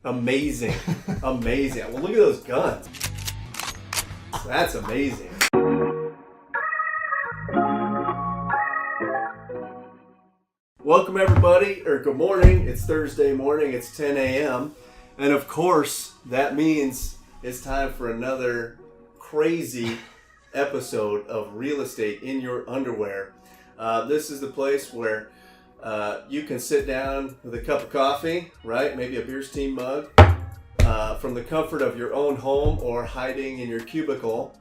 Amazing. Amazing. Well, look at those guns. That's amazing. Welcome everybody, or good morning. It's Thursday morning, it's 10 a.m. And of course, that means it's time for another crazy episode of Real Estate in Your Underwear. This is the place where you can sit down with a cup of coffee, right? Maybe a beer steam mug, from the comfort of your own home or hiding in your cubicle.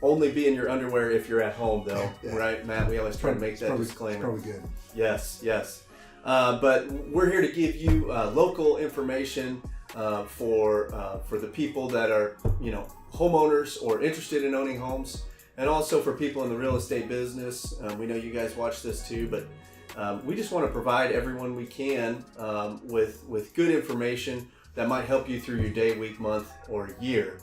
Only be in your underwear if you're at home, though, right, Matt? We always try to make that disclaimer. Probably good. Yes. But we're here to give you local information for the people that are, homeowners or interested in owning homes, and also for people in the real estate business. We know you guys watch this too, but we just want to provide everyone we can with good information that might help you through your day, week, month, or year.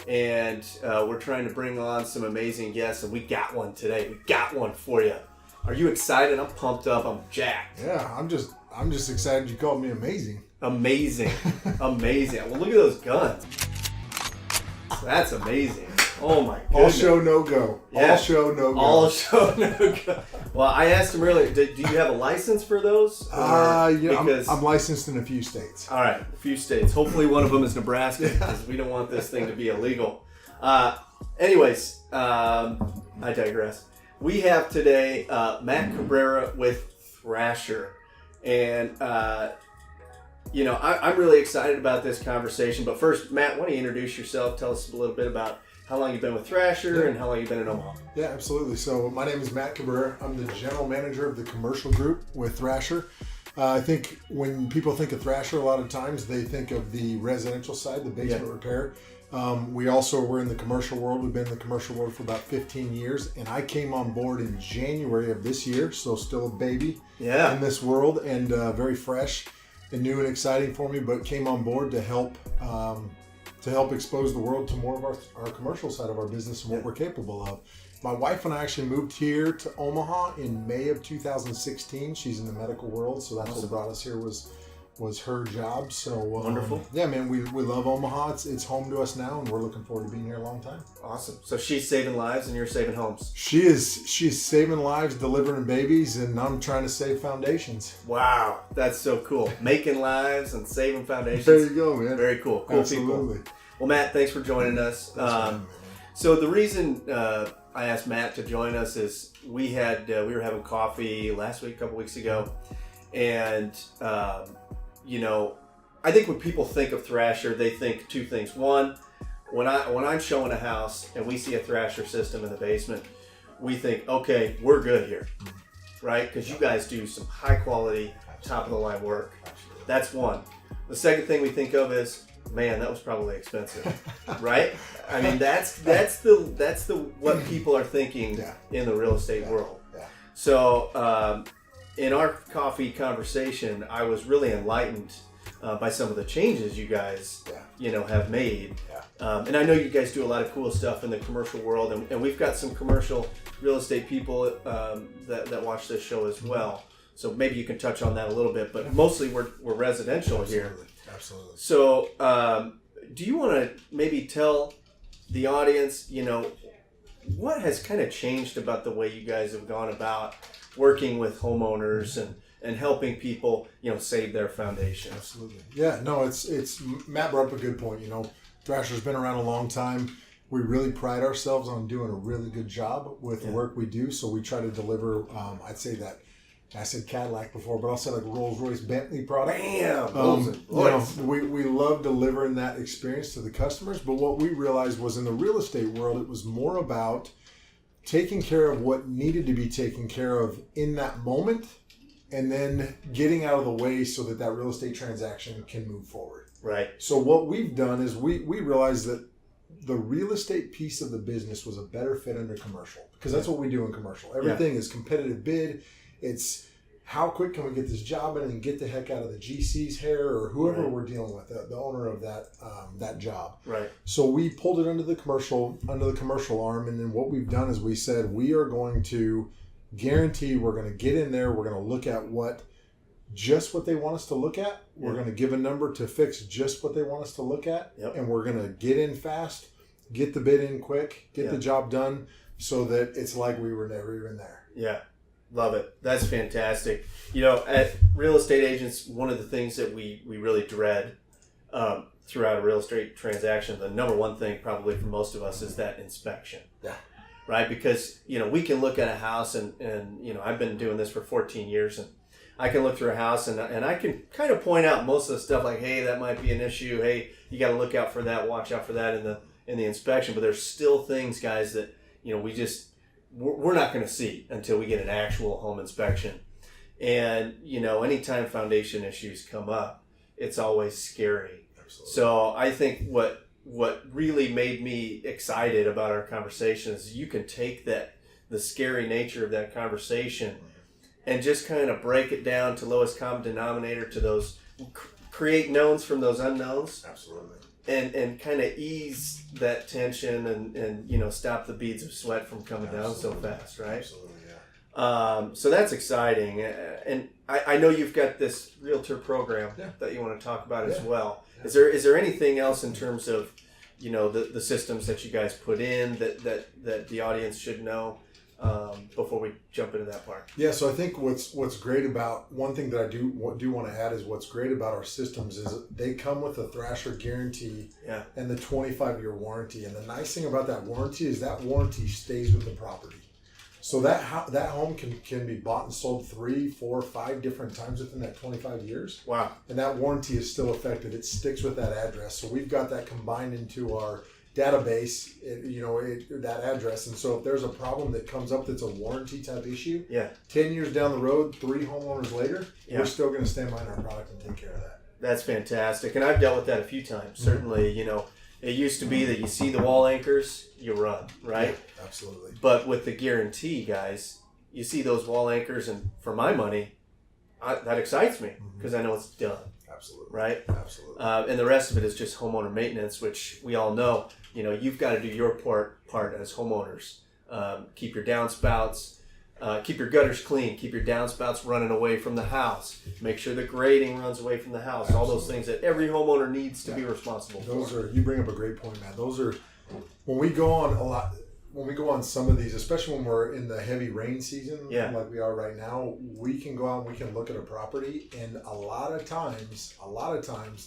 And we're trying to bring on some amazing guests, and we got one today. We got one for you. Are you excited? I'm pumped up. I'm jacked. Yeah, I'm just excited you called me amazing. Amazing. Well, look at those guns. That's amazing. Oh my goodness. All show, no go. Yeah. All show, no go. All show, no go. Well, I asked him earlier, do you have a license for those? I'm licensed in a few states. All right, a few states. Hopefully one of them is Nebraska, because we don't want this thing to be illegal. Anyways, I digress. We have today Matt Cabrera with Thrasher. And, I'm really excited about this conversation. But first, Matt, why don't you introduce yourself? Tell us a little bit about how long you've been with Thrasher and how long you've been in Omaha. Yeah, absolutely. So my name is Matt Cabrera. I'm the general manager of the commercial group with Thrasher. I think when people think of Thrasher, a lot of times they think of the residential side, the basement repair. We also were in the commercial world. We've been in the commercial world for about 15 years. And I came on board in January of this year, so still a baby in this world, and very fresh and new and exciting for me, but came on board to help expose the world to more of our commercial side of our business and what we're capable of. My wife and I actually moved here to Omaha in May of 2016. She's in the medical world, so that's what brought us here was her job. So wonderful. Yeah, man, we love Omaha. It's home to us now, and we're looking forward to being here a long time. Awesome. So she's saving lives and you're saving homes. She's saving lives, delivering babies, and I'm trying to save foundations. Wow, that's so cool. Making lives and saving foundations. There you go, man. Very cool. Cool Absolutely. People. Well, Matt, thanks for joining us. So the reason I asked Matt to join us is we were having coffee last week, a couple weeks ago, and I think when people think of Thrasher, they think two things. One, when I'm showing a house and we see a Thrasher system in the basement, we think, okay, we're good here, right? Because you guys do some high quality, top of the line work. That's one. The second thing we think of is, man, that was probably expensive, right? I mean, that's the what people are thinking in the real estate world. Yeah. So in our coffee conversation, I was really enlightened by some of the changes you guys, have made. Yeah. And I know you guys do a lot of cool stuff in the commercial world, and we've got some commercial real estate people that watch this show as well. So maybe you can touch on that a little bit, but mostly we're residential here. Absolutely. So, do you want to maybe tell the audience, what has kind of changed about the way you guys have gone about working with homeowners and helping people, save their foundation? Absolutely. Yeah, no, it's Matt brought up a good point. Thrasher's been around a long time. We really pride ourselves on doing a really good job with the work we do. So we try to deliver, I'd say that, I said Cadillac before, but I'll say like Rolls Royce Bentley product. Bam! We love delivering that experience to the customers, but what we realized was in the real estate world, it was more about taking care of what needed to be taken care of in that moment, and then getting out of the way so that real estate transaction can move forward. Right. So what we've done is we realized that the real estate piece of the business was a better fit under commercial, because that's what we do in commercial. Everything is competitive bid. It's how quick can we get this job in and get the heck out of the GC's hair or whoever we're dealing with, the owner of that job. Right. So we pulled it under the commercial arm, and then what we've done is we said we are going to guarantee we're going to get in there. We're going to look at what just what they want us to look at. We're going to give a number to fix just what they want us to look at. Yep. And we're going to get in fast, get the bid in quick, get the job done so that it's like we were never even there. Yeah. Love it. That's fantastic. You know, at real estate agents, one of the things that we really dread throughout a real estate transaction, the number one thing probably for most of us is that inspection. Yeah. Right? Because, you know, we can look at a house and you know, I've been doing this for 14 years and I can look through a house and I can kind of point out most of the stuff like, hey, that might be an issue. Hey, you got to look out for that, watch out for that in the inspection. But there's still things, guys, that, you know, we're not going to see until we get an actual home inspection. And, you know, anytime foundation issues come up, it's always scary. Absolutely. So I think what really made me excited about our conversation is you can take the scary nature of that conversation and just kind of break it down to lowest common denominator, to those, create knowns from those unknowns. Absolutely. And kind of ease that tension and you know, stop the beads of sweat from coming down so fast, right? Absolutely, yeah. So that's exciting. And I know you've got this Realtor program that you want to talk about as well. Yeah. Is there anything else in terms of, you know, the systems that you guys put in that the audience should know before we jump into that part? Yeah, so I think what's great about, one thing that I do want to add is what's great about our systems is they come with a Thrasher guarantee and the 25-year warranty. And the nice thing about that warranty is that warranty stays with the property. So that home can be bought and sold 3, 4, 5 different times within that 25 years. Wow. And that warranty is still effective. It sticks with that address. So we've got that combined into our database, that address. And so if there's a problem that comes up that's a warranty type issue, 10 years down the road, 3 homeowners later, we're still going to stand behind our product and take care of that. That's fantastic. And I've dealt with that a few times. Certainly, you know, it used to be that you see the wall anchors, you run, right? Yeah, absolutely. But with the guarantee, guys, you see those wall anchors, and for my money, that excites me because I know it's done. Absolutely. Right? Absolutely. And the rest of it is just homeowner maintenance, which we all know, you know, you've got to do your part as homeowners. Keep your downspouts, keep your gutters clean, keep your downspouts running away from the house, make sure the grading runs away from the house, all those things that every homeowner needs to be responsible for. You bring up a great point, man. Those are, when we go on some of these, especially when we're in the heavy rain season, like we are right now, we can go out and we can look at a property, and a lot of times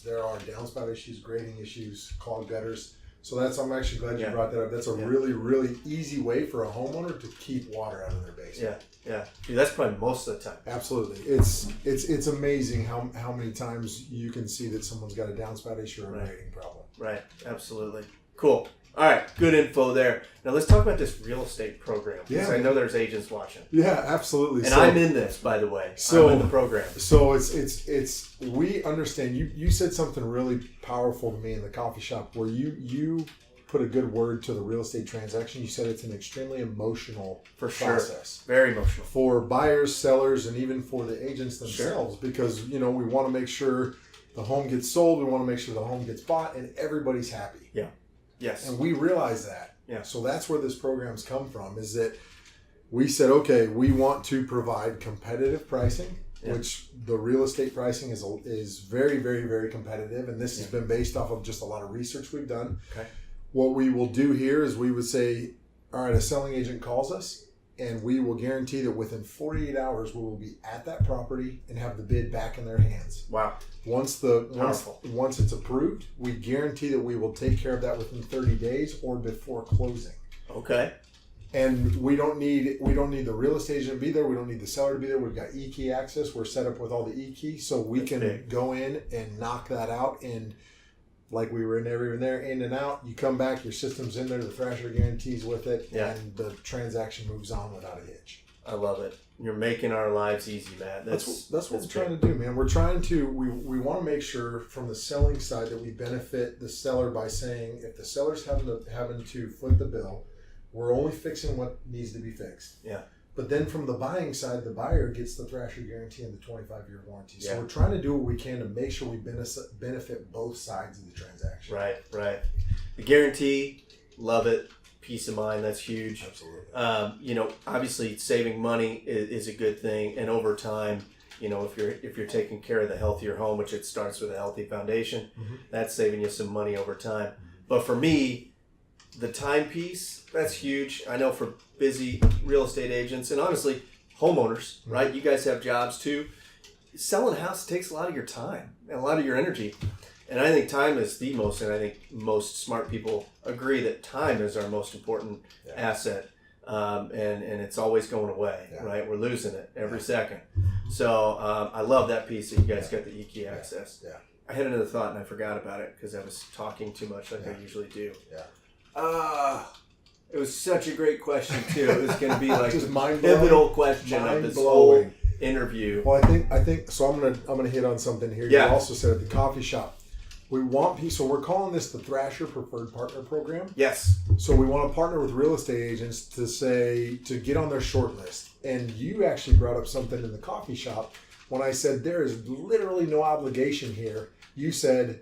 there are downspout issues, grading issues, clogged gutters. So I'm actually glad you brought that up. That's a really, really easy way for a homeowner to keep water out of their basement. Yeah. Dude, that's probably most of the time. Absolutely. It's amazing how many times you can see that someone's got a downspout issue or a grading problem. Right. Absolutely. Cool. All right, good info there. Now let's talk about this real estate program, because I know there's agents watching. Yeah, absolutely. And I'm in this, by the way. I'm in the program. So it's we understand. You said something really powerful to me in the coffee shop where you put a good word to the real estate transaction. You said it's an extremely emotional process. Sure. Very emotional. For buyers, sellers, and even for the agents themselves, because we want to make sure the home gets sold, we want to make sure the home gets bought, and everybody's happy. Yeah. Yes. And we realize that. Yeah. So that's where this program's come from, is that we said, okay, we want to provide competitive pricing, which the real estate pricing is very, very, very competitive. And this has been based off of just a lot of research we've done. Okay. What we will do here is we would say, all right, a selling agent calls us, and we will guarantee that within 48 hours we will be at that property and have the bid back in their hands. Wow. Once it's approved, we guarantee that we will take care of that within 30 days or before closing. Okay. And we don't need the real estate agent to be there. We don't need the seller to be there. We've got e-key access. We're set up with all the e-keys, so we can go in and knock that out. And like we were never even there, in and out. You come back, your system's in there, the Thrasher guarantees with it, and the transaction moves on without a hitch. I love it. You're making our lives easy, Matt. That's what we're trying to do, man. We're trying to, we want to make sure from the selling side that we benefit the seller by saying, if the seller's having to foot the bill, we're only fixing what needs to be fixed. Yeah. But then from the buying side, the buyer gets the Thrasher guarantee and the 25-year warranty. So we're trying to do what we can to make sure we benefit both sides of the transaction. Right. The guarantee, love it. Peace of mind, that's huge. Absolutely. Obviously saving money is a good thing. And over time, if you're taking care of the health of your home, which it starts with a healthy foundation, that's saving you some money over time. But for me, the time piece, that's huge. I know for busy real estate agents and honestly homeowners, right? You guys have jobs too. Selling a house takes a lot of your time and a lot of your energy. And I think time is the most, and I think most smart people agree that time is our most important asset. And it's always going away, right? We're losing it every second. So I love that piece that you guys got the e-key access. Yeah. I had another thought and I forgot about it because I was talking too much like I usually do. It was such a great question too. It was going to be like just the pivotal question of this whole interview. Well, I think so. I'm gonna hit on something here. Yeah. You also said at the coffee shop, we want people. So we're calling this the Thrasher Preferred Partner Program. Yes. So we want to partner with real estate agents to get on their short list. And you actually brought up something in the coffee shop when I said there is literally no obligation here. You said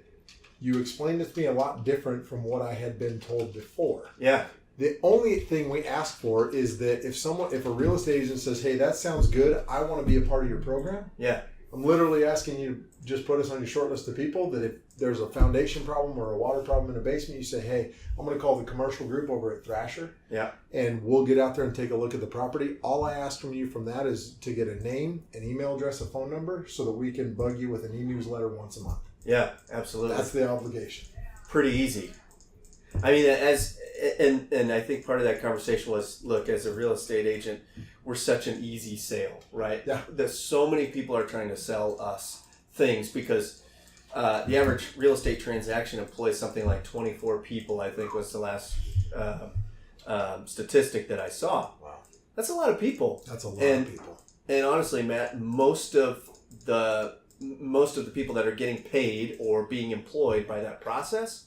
you explained it to me a lot different from what I had been told before. Yeah. The only thing we ask for is that if a real estate agent says, "Hey, that sounds good. I want to be a part of your program." Yeah. I'm literally asking you to just put us on your short list of people that if there's a foundation problem or a water problem in a basement, you say, "Hey, I'm going to call the commercial group over at Thrasher." Yeah. And we'll get out there and take a look at the property. All I ask from you from that is to get a name, an email address, a phone number so that we can bug you with an e-newsletter once a month. Yeah, absolutely. That's the obligation. Pretty easy. I mean, and I think part of that conversation was, look, as a real estate agent, we're such an easy sale, right? Yeah. There's so many people are trying to sell us things because the average real estate transaction employs something like 24 people, I think was the last statistic that I saw. Wow. That's a lot of people. That's a lot of people. And honestly, Matt, most of the people that are getting paid or being employed by that process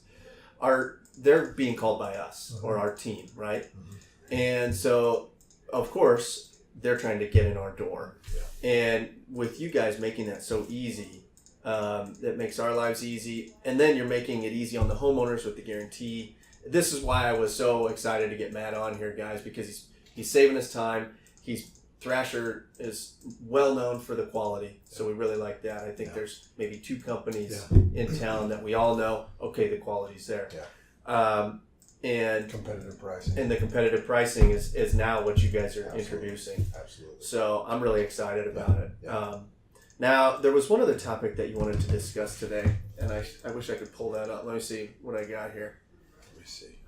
they're being called by us or our team, right? And so, of course, they're trying to get in our door. Yeah. And with you guys making that so easy, that makes our lives easy. And then you're making it easy on the homeowners with the guarantee. This is why I was so excited to get Matt on here, guys, because he's saving us time. Thrasher is well known for the quality, so we really like that. I think there's maybe 2 companies in town that we all know, okay, the quality's there. Yeah. And competitive pricing. And the competitive pricing is now what you guys are introducing. Absolutely. So I'm really excited about it. Yeah. Now, there was one other topic that you wanted to discuss today, and I wish I could pull that up. Let me see what I got here. Let me see.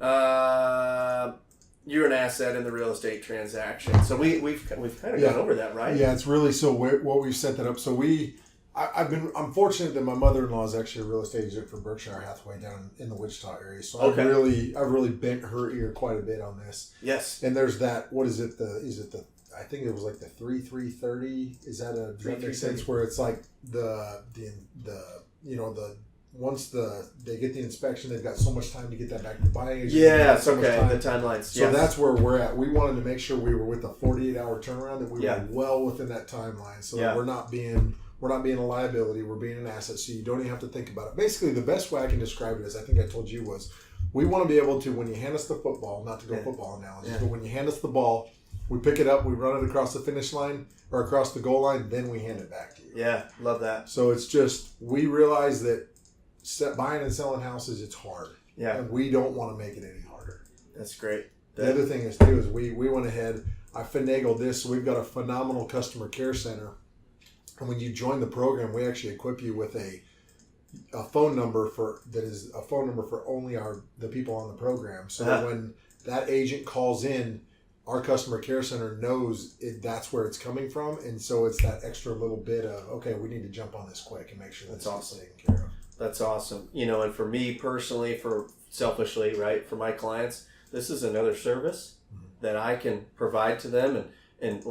You're an asset in the real estate transaction, so we've kind of gone over that, right? Yeah, it's really what we've set that up. So I'm fortunate that my mother-in-law is actually a real estate agent for Berkshire Hathaway down in the Wichita area. So I've really bent her ear quite a bit on this. Yes. And there's that. What is it? I think it was like the 3330. Does that make sense? Where it's like once they get the inspection, they've got so much time to get that back to the buying agent. Yes, okay, the timelines. So that's where we're at. We wanted to make sure we were with a 48-hour turnaround, that we were well within that timeline, so that we're not being a liability, we're being an asset, so you don't even have to think about it. Basically, the best way I can describe it is, I think I told you, was we want to be able to, when you hand us the football, not to go football analogies, but when you hand us the ball, we pick it up, we run it across the finish line or across the goal line, then we hand it back to you. Yeah, love that. So it's just, we realize that buying and selling houses, it's hard. Yeah. And we don't want to make it any harder. That's great. The other thing is, too, is we went ahead, I finagled this, so we've got a phenomenal customer care center. And when you join the program, we actually equip you with a phone number for only the people on the program. So that when that agent calls in, our customer care center knows that's where it's coming from. And so it's that extra little bit of, okay, we need to jump on this quick and make sure that's awesome. Taken care of. That's awesome. And for me personally, selfishly, right, for my clients, this is another service that I can provide to them and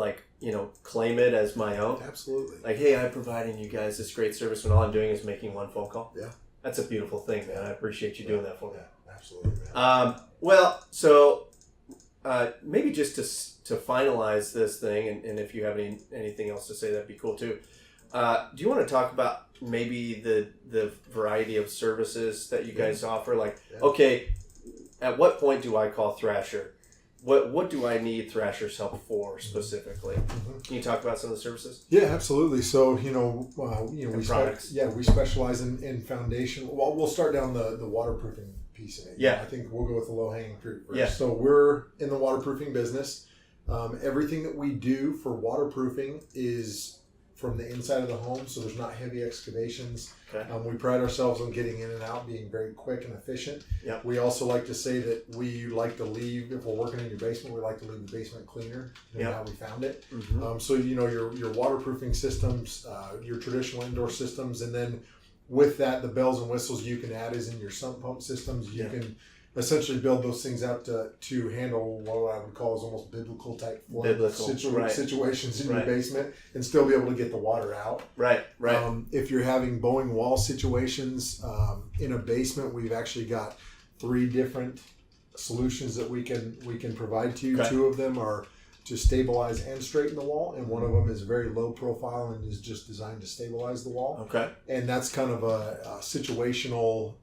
claim it as my own. Absolutely. Like, hey, I'm providing you guys this great service when all I'm doing is making one phone call. Yeah. That's a beautiful thing, man. I appreciate you doing that for me. Yeah, absolutely, man. Maybe just to finalize this thing, and if you have anything else to say, that'd be cool too. Do you want to talk about maybe the variety of services that you guys offer? Like, okay, at what point do I call Thrasher? what do I need Thrasher's help for specifically? Can you talk about some of the services? Yeah, absolutely. So Products. We specialize in foundation. Well, we'll start down the waterproofing piece of it. Yeah. I think we'll go with the low hanging fruit first. Yeah. So we're in the waterproofing business. Everything that we do for waterproofing is from the inside of the home, so there's not heavy excavations. Okay. We pride ourselves on getting in and out, being very quick and efficient. Yep. We also like to say that we like to leave, if we're working in your basement, we like to leave the basement cleaner than how we found it. So your waterproofing systems, your traditional indoor systems, and then with that, the bells and whistles you can add is in your sump pump systems. You can essentially build those things out to handle what I would call is almost biblical type situations in your basement and still be able to get the water out. Right. If you're having bowing wall situations in a basement, we've actually got 3 different solutions that we can provide to you. Okay. 2 of them are to stabilize and straighten the wall, and one of them is very low profile and is just designed to stabilize the wall. Okay. And that's kind of a situational.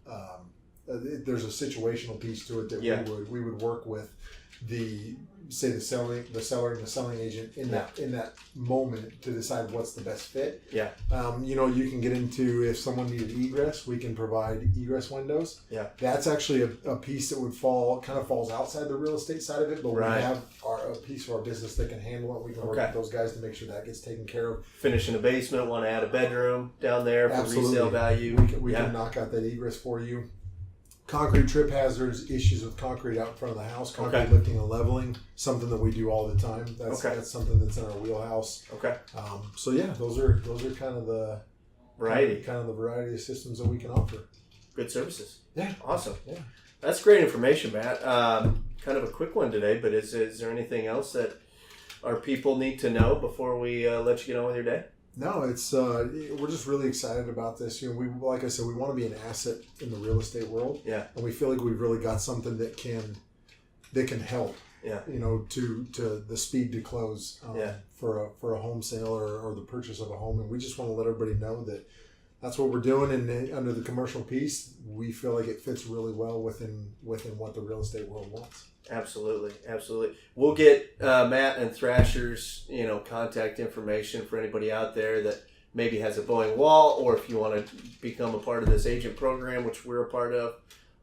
There's a situational piece to it that we would work with the seller and the selling agent in that moment to decide what's the best fit. Yeah. You can get into, if someone needed egress, we can provide egress windows. Yeah. That's actually a piece that would falls outside the real estate side of it, but we have a piece of our business that can handle it. We can work with those guys to make sure that gets taken care of. Finish in a basement, want to add a bedroom down there for resale value. We can knock out that egress for you. Concrete trip hazards, issues with concrete out in front of the house, concrete lifting and leveling, something that we do all the time. That's something that's in our wheelhouse. Okay. So those are kind of the variety of systems that we can offer. Good services. Yeah. Awesome. Yeah. That's great information, Matt. Kind of a quick one today, but is there anything else that our people need to know before we let you get on with your day? No, it's we're just really excited about this. We like I said, we want to be an asset in the real estate world. Yeah. And we feel like we've really got something that can help. Yeah. To the speed to close for a home sale or the purchase of a home, and we just want to let everybody know that that's what we're doing. And under the commercial piece, we feel like it fits really well within what the real estate world wants. Absolutely. We'll get Matt and Thrasher's contact information for anybody out there that maybe has a bowing wall, or if you want to become a part of this agent program, which we're a part of.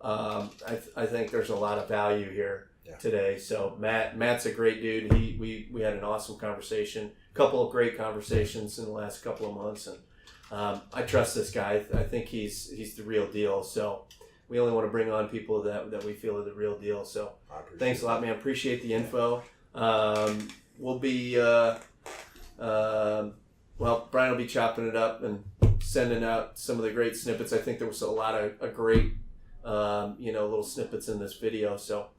I think there's a lot of value here today. So Matt's a great dude. We had an awesome conversation, a couple of great conversations in the last couple of months, and I trust this guy. I think he's the real deal. So we only want to bring on people that we feel are the real deal. So thanks a lot, man. Appreciate the info. We'll be, Brian will be chopping it up and sending out some of the great snippets. I think there was a lot of great, little snippets in this video. So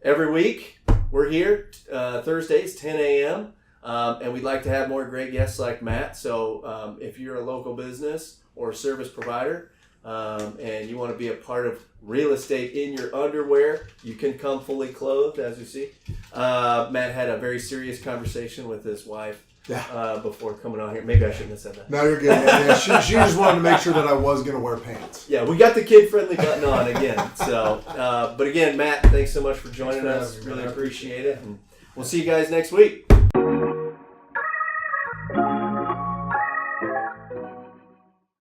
every week we're here, Thursdays, 10 a.m. And we'd like to have more great guests like Matt. So if you're a local business or a service provider, and you want to be a part of real estate in your underwear, you can come fully clothed, as you see. Matt had a very serious conversation with his wife before coming on here. Maybe I shouldn't have said that. No, you're good. Yeah, she just wanted to make sure that I was going to wear pants. Yeah, we got the kid-friendly button on again. So, but again, Matt, thanks so much for joining us. Really appreciate it. And we'll see you guys next week.